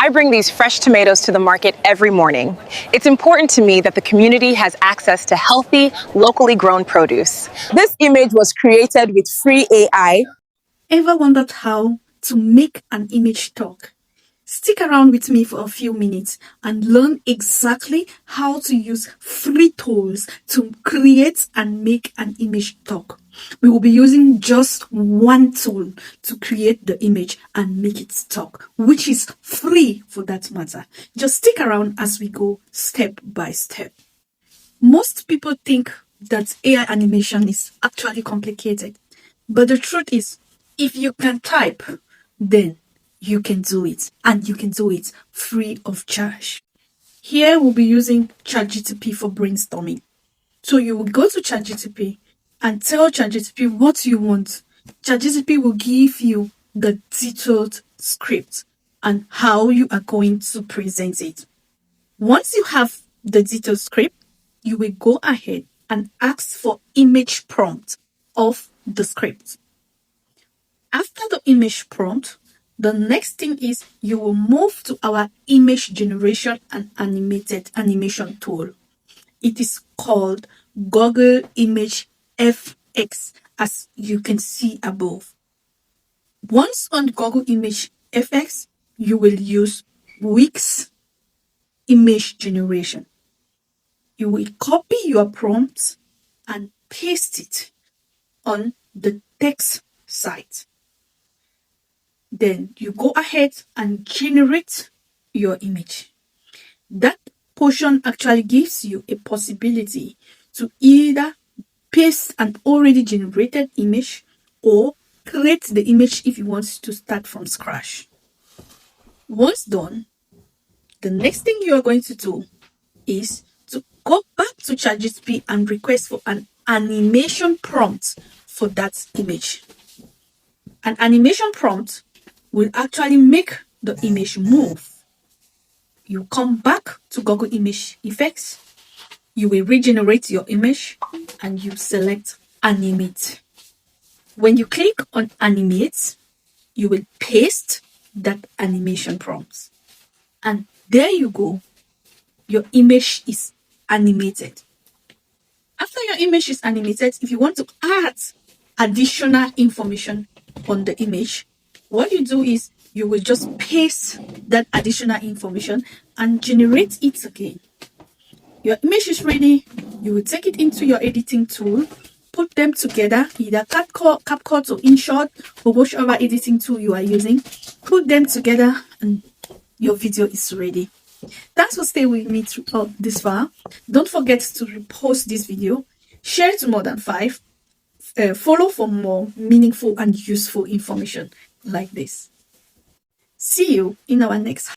I bring these fresh tomatoes to the market every morning. It's important to me that the community has access to healthy, locally grown produce. This image was created with free AI. Ever wondered how to make an image talk? Stick around with me for a few minutes and learn exactly how to use free tools to create and make an image talk. We will be using just one tool to create the image and make it talk, which is free for that matter. Just stick around as we go step by step. Most people think that AI animation is actually complicated, but the truth is, if you can type, then you can do it, and you can do it free of charge. Here we'll be using ChatGPT for brainstorming. So you will go to ChatGPT and tell ChatGPT what you want. ChatGPT will give you the detailed script and how you are going to present it. Once you have the detailed script, you will go ahead and ask for image prompt of the script. After the image prompt, the next thing is you will move to our image generation and animated animation tool. It is called Google Image FX, as you can see above. Once on Google Image FX, you will use Wix image generation. You will copy your prompt and paste it on the text site. Then you go ahead and generate your image. That portion actually gives you a possibility to either paste an already generated image or create the image if you want to start from scratch. Once done, the next thing you are going to do is to go back to ChatGPT and request for an animation prompt for that image. An animation prompt will actually make the image move. You come back to Google Image Effects, you will regenerate your image and you select animate. When you click on animate, you will paste that animation prompt. And there you go. Your image is animated. After your image is animated, if you want to add additional information on the image, what you do is you will just paste that additional information and generate it again. Your image is ready. You will take it into your editing tool, put them together, either CapCut or InShot or whichever editing tool you are using. Put them together and your video is ready. Thanks for staying with me through this far. Don't forget to repost this video, share it to more than 5, follow for more meaningful and useful information like this. See you in our next